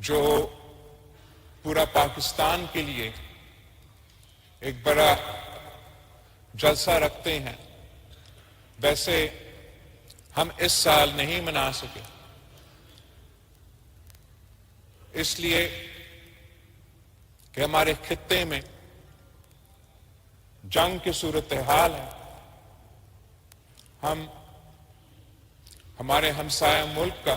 جو پورا پاکستان کے لیے ایک بڑا جلسہ رکھتے ہیں، ویسے ہم اس سال نہیں منا سکے، اس لیے کہ ہمارے خطے میں جنگ کی صورتحال ہے۔ ہم ہمارے ہمسایہ ملک کا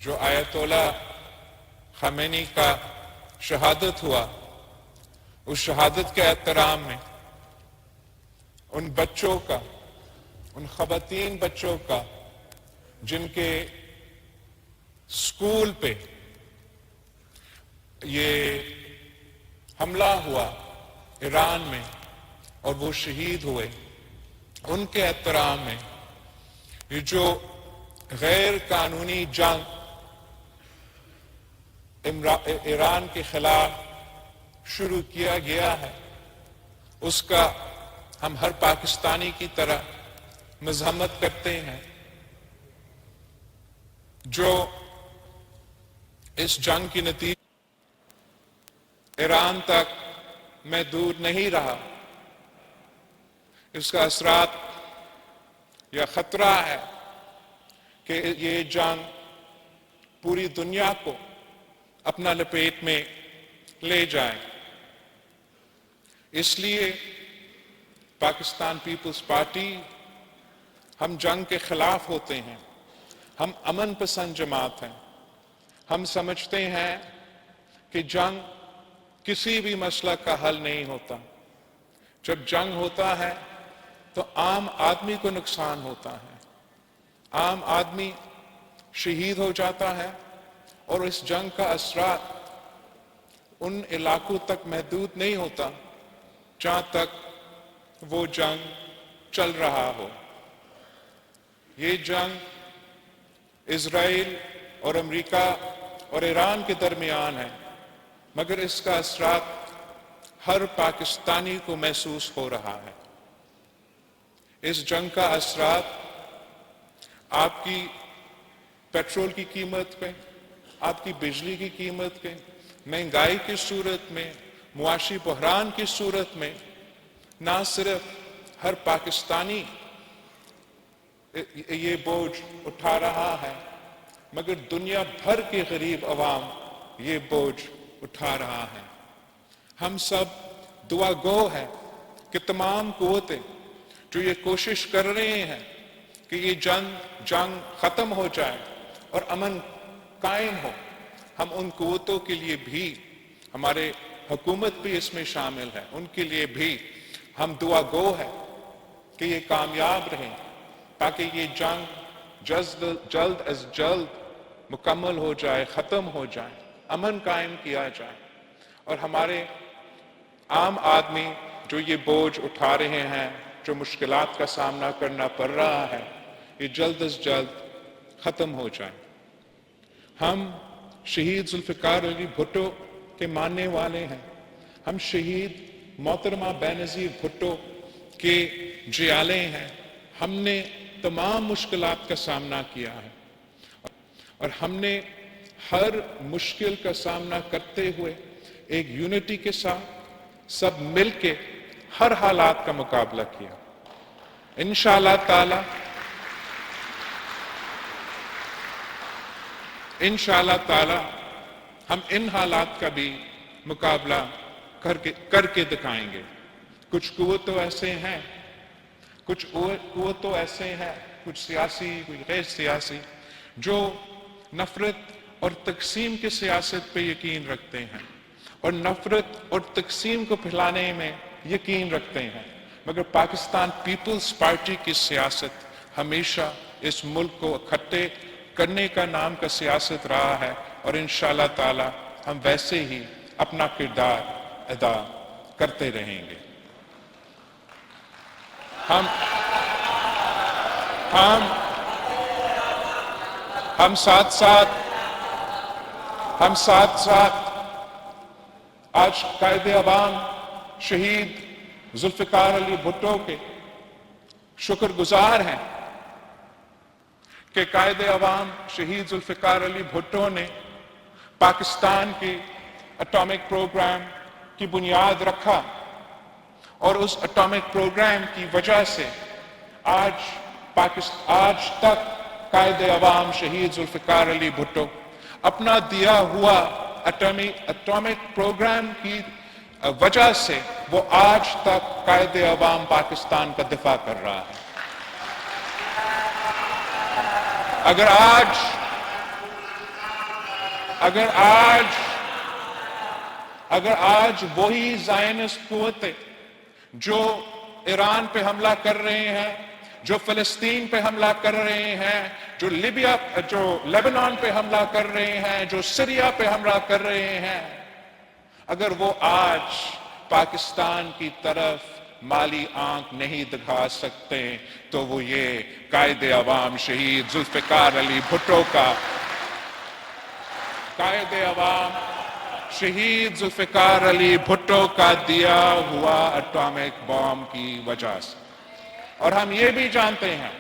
جو آیت اللہ خامنئی کا شہادت ہوا، اس شہادت کے احترام میں ان بچوں کا، ان خواتین بچوں کا جن کے اسکول پہ یہ حملہ ہوا ایران میں اور وہ شہید ہوئے، ان کے احترام میں یہ جو غیر قانونی جنگ ایران کے خلاف شروع کیا گیا ہے، اس کا ہم ہر پاکستانی کی طرح مذمت کرتے ہیں۔ جو اس جنگ کی نتیجہ ایران تک محدود نہیں رہا، اس کا اثرات یا خطرہ ہے کہ یہ جنگ پوری دنیا کو اپنا لپیٹ میں لے جائے۔ اس لیے پاکستان پیپلز پارٹی ہم جنگ کے خلاف ہوتے ہیں، ہم امن پسند جماعت ہیں۔ ہم سمجھتے ہیں کہ جنگ کسی بھی مسئلہ کا حل نہیں ہوتا۔ جب جنگ ہوتا ہے تو عام آدمی کو نقصان ہوتا ہے، عام آدمی شہید ہو جاتا ہے، اور اس جنگ کا اثرات ان علاقوں تک محدود نہیں ہوتا جہاں تک وہ جنگ چل رہا ہو۔ یہ جنگ اسرائیل اور امریکہ اور ایران کے درمیان ہے، مگر اس کا اثرات ہر پاکستانی کو محسوس ہو رہا ہے۔ اس جنگ کا اثرات آپ کی پیٹرول کی قیمت پہ، آپ کی بجلی کی قیمت پہ، مہنگائی کی صورت میں، معاشی بحران کی صورت میں نہ صرف ہر پاکستانی یہ بوجھ اٹھا رہا ہے، مگر دنیا بھر کے غریب عوام یہ بوجھ اٹھا رہا ہے۔ ہم سب دعا گو ہیں کہ تمام قوتیں جو یہ کوشش کر رہے ہیں کہ یہ جنگ ختم ہو جائے اور امن قائم ہو، ہم ان قوتوں کے لیے بھی، ہمارے حکومت بھی اس میں شامل ہے، ان کے لیے بھی ہم دعا گو ہے کہ یہ کامیاب رہیں، تاکہ یہ جنگ جلد از جلد مکمل ہو جائے، ختم ہو جائے، امن قائم کیا جائے، اور ہمارے عام آدمی جو یہ بوجھ اٹھا رہے ہیں، جو مشکلات کا سامنا کرنا پڑ رہا ہے، یہ جلد از جلد ختم ہو جائے۔ ہم شہید ذوالفقار علی بھٹو کے ماننے والے ہیں، ہم شہید محترمہ بینظیر بھٹو کے جیالے ہیں۔ ہم نے تمام مشکلات کا سامنا کیا ہے، اور ہم نے ہر مشکل کا سامنا کرتے ہوئے ایک یونٹی کے ساتھ سب مل کے ہر حالات کا مقابلہ کیا۔ انشاءاللہ تعالی ہم ان حالات کا بھی مقابلہ کر کے دکھائیں گے۔ کچھ قوتوں ایسے ہیں، کچھ سیاسی، کچھ غیر سیاسی، جو نفرت اور تقسیم کی سیاست پہ یقین رکھتے ہیں اور نفرت اور تقسیم کو پھیلانے میں یقین رکھتے ہیں، مگر پاکستان پیپلز پارٹی کی سیاست ہمیشہ اس ملک کو اکٹھے کرنے کا نام کا سیاست رہا ہے، اور انشاءاللہ تعالی ہم ویسے ہی اپنا کردار ادا کرتے رہیں گے۔ ہم ساتھ ساتھ آج قائد عوام شہید ذوالفقار علی بھٹو کے شکر گزار ہیں کہ قائد عوام شہید ذوالفقار علی بھٹو نے پاکستان کی اٹامک پروگرام کی بنیاد رکھا، اور اس اٹامک پروگرام کی وجہ سے آج تک قائد عوام شہید ذوالفقار علی بھٹو اپنا دیا ہوا اٹامک پروگرام کی وجہ سے وہ آج تک قائد عوام پاکستان کا دفاع کر رہا ہے۔ اگر آج وہی زائنسٹ قوتیں جو ایران پہ حملہ کر رہے ہیں، جو فلسطین پہ حملہ کر رہے ہیں، جو لیبنان پہ حملہ کر رہے ہیں، جو سیریا پہ حملہ کر رہے ہیں، اگر وہ آج پاکستان کی طرف مالی آنکھ نہیں دکھا سکتے تو وہ یہ قائد عوام شہید ذوالفقار علی بھٹو کا دیا ہوا اٹامک بام کی وجہ سے۔ اور ہم یہ بھی جانتے ہیں،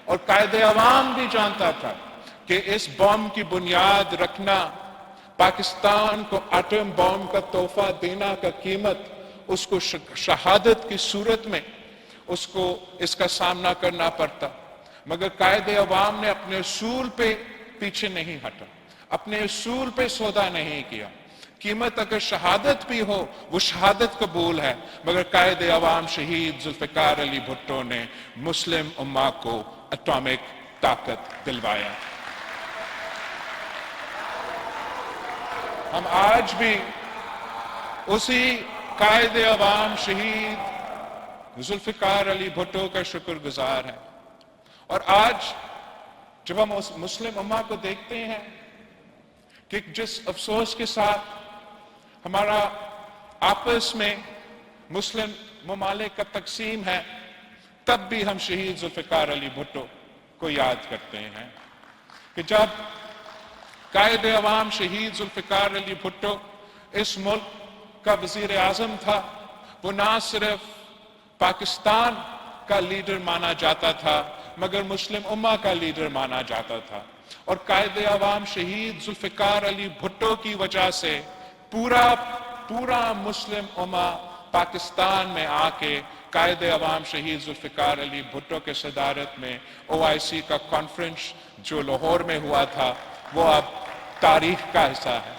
اور قائد عوام بھی جانتا تھا، کہ اس بام کی بنیاد رکھنا، پاکستان کو ایٹم بام کا تحفہ دینا کا قیمت اس کو شہادت کی صورت میں اس کا سامنا کرنا پڑتا، مگر قائد عوام نے اپنے اصول پہ پیچھے نہیں ہٹا، اپنے اصول پہ سودا نہیں کیا، قیمت اگر شہادت بھی ہو وہ شہادت قبول ہے، مگر قائد عوام شہید ذوالفقار علی بھٹو نے مسلم امہ کو اٹامک طاقت دلوایا۔ ہم آج بھی اسی قائد عوام شہید ذوالفقار علی بھٹو کا شکر گزار ہیں، اور آج جب ہم مسلم امہ کو دیکھتے ہیں کہ جس افسوس کے ساتھ ہمارا آپس میں مسلم ممالک کا تقسیم ہے، تب بھی ہم شہید ذوالفقار علی بھٹو کو یاد کرتے ہیں کہ جب قائد عوام شہید ذوالفقار علی بھٹو اس ملک کا وزیر اعظم تھا، وہ نہ صرف پاکستان کا لیڈر مانا جاتا تھا مگر مسلم امہ کا لیڈر مانا جاتا تھا، اور قائد عوام شہید ذوالفقار علی بھٹو کی وجہ سے پورا مسلم امہ پاکستان میں آ کے قائد عوام شہید ذوالفقار علی بھٹو کے صدارت میں OIC کا کانفرنس جو لاہور میں ہوا تھا وہ اب تاریخ کا حصہ ہے۔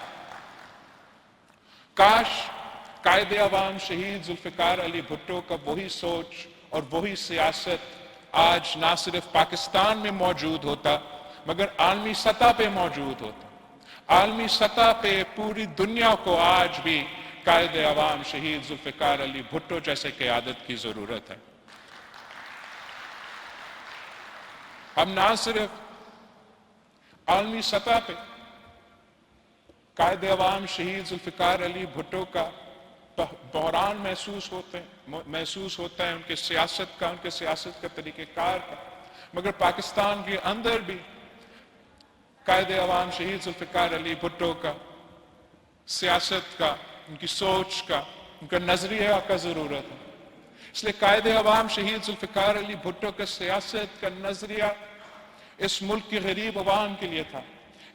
کاش قائد عوام شہید ذوالفقار علی بھٹو کا وہی سوچ اور وہی سیاست آج نہ صرف پاکستان میں موجود ہوتا مگر عالمی سطح پہ موجود ہوتا۔ عالمی سطح پہ پوری دنیا کو آج بھی قائد عوام شہید ذوالفقار علی بھٹو جیسے قیادت کی ضرورت ہے۔ ہم نہ صرف عالمی سطح پہ قائد عوام شہید ذوالفقار علی بھٹو کا بحران محسوس ہوتا ہے ان کے سیاست کا طریقہ کار کا، مگر پاکستان کے اندر بھی قائد عوام شہید ذوالفقار علی بھٹو کا سیاست کا، ان کی سوچ کا، ان کا نظریہ کا ضرورت ہے۔ اس لیے قائد عوام شہید ذوالفقار علی بھٹو کا سیاست کا نظریہ اس ملک کے غریب عوام کے لیے تھا،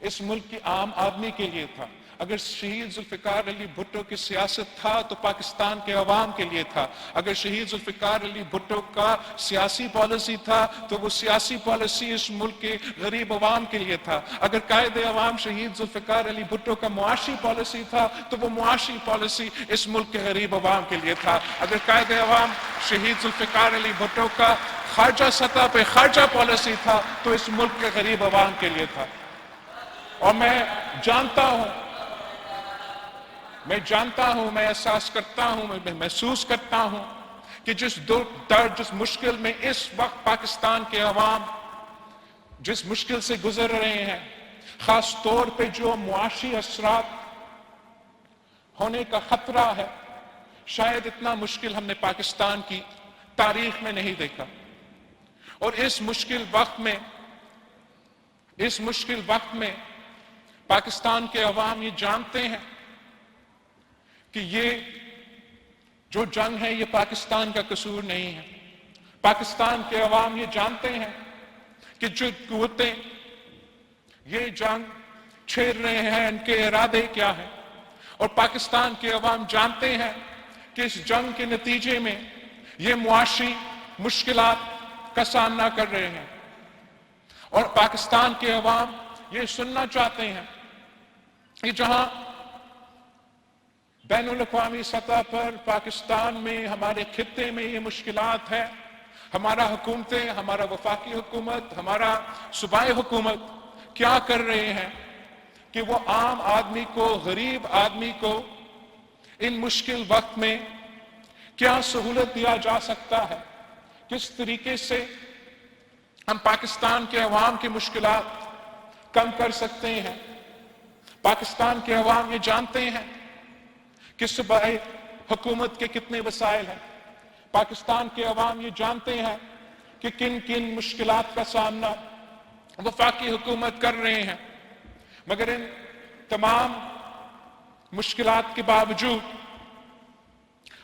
اس ملک کی عام آدمی کے لیے تھا۔ اگر شہید ذوالفقار علی بھٹو کی سیاست تھا تو پاکستان کے عوام کے لیے تھا، اگر شہید ذوالفقار علی بھٹو کا سیاسی پالیسی تھا تو وہ سیاسی پالیسی اس ملک کے غریب عوام کے لیے تھا، اگر قائد عوام شہید ذوالفقار علی بھٹو کا معاشی پالیسی تھا تو وہ معاشی پالیسی اس ملک کے غریب عوام کے لیے تھا، اگر قائد عوام شہید ذوالفقار علی بھٹو کا خارجہ سطح پہ خارجہ پالیسی تھا تو اس ملک کے غریب عوام کے لیے تھا۔ اور میں جانتا ہوں، میں احساس کرتا ہوں، میں محسوس کرتا ہوں کہ جس مشکل میں اس وقت پاکستان کے عوام جس مشکل سے گزر رہے ہیں، خاص طور پہ جو معاشی اثرات ہونے کا خطرہ ہے، شاید اتنا مشکل ہم نے پاکستان کی تاریخ میں نہیں دیکھا۔ اور اس مشکل وقت میں پاکستان کے عوام یہ جانتے ہیں کہ یہ جو جنگ ہے یہ پاکستان کا قصور نہیں ہے۔ پاکستان کے عوام یہ جانتے ہیں کہ جو قوتیں یہ جنگ چھیڑ رہے ہیں ان کے ارادے کیا ہیں، اور پاکستان کے عوام جانتے ہیں کہ اس جنگ کے نتیجے میں یہ معاشی مشکلات کا سامنا کر رہے ہیں، اور پاکستان کے عوام یہ سننا چاہتے ہیں کہ جہاں بین الاقوامی سطح پر پاکستان میں، ہمارے خطے میں یہ مشکلات ہے، ہمارا حکومتیں، ہمارا وفاقی حکومت، ہمارا صوبائی حکومت کیا کر رہے ہیں کہ وہ عام آدمی کو، غریب آدمی کو ان مشکل وقت میں کیا سہولت دیا جا سکتا ہے، کس طریقے سے ہم پاکستان کے عوام کی مشکلات کم کر سکتے ہیں۔ پاکستان کے عوام یہ جانتے ہیں کہ صوبائی حکومت کے کتنے وسائل ہیں، پاکستان کے عوام یہ جانتے ہیں کہ کن کن مشکلات کا سامنا وفاقی حکومت کر رہے ہیں، مگر ان تمام مشکلات کے باوجود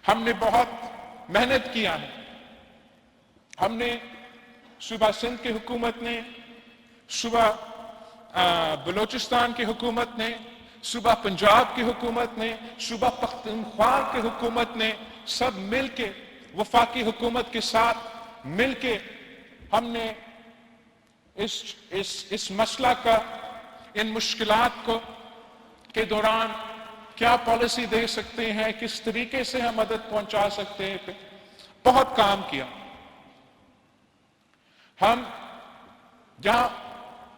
ہم نے بہت محنت کیا ہے۔ ہم نے صوبہ سندھ کی حکومت نے، صوبہ بلوچستان کی حکومت نے، صوبہ پنجاب کی حکومت نے، صوبہ پختونخوا کی حکومت نے سب مل کے وفاقی حکومت کے ساتھ مل کے ہم نے اس مسئلہ کا، ان مشکلات کو کے دوران کیا پالیسی دے سکتے ہیں، کس طریقے سے ہم مدد پہنچا سکتے ہیں، بہت کام کیا۔ ہم جہاں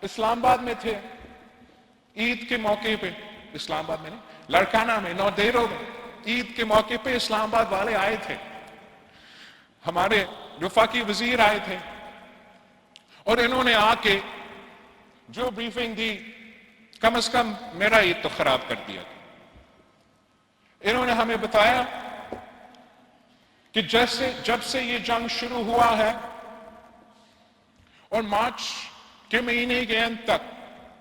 اسلام آباد میں تھے، عید کے موقع پہ، اسلام آباد میں نہیں، لڑکانہ میں، نودیرو میں عید کے موقع پہ اسلام آباد والے آئے تھے، ہمارے وفاقی وزیر آئے تھے، اور انہوں نے آ کے جو بریفنگ دی، کم از کم میرا عید تو خراب کر دیا۔ انہوں نے ہمیں بتایا کہ جب سے یہ جنگ شروع ہوا ہے اور مارچ کے مہینے کے اند تک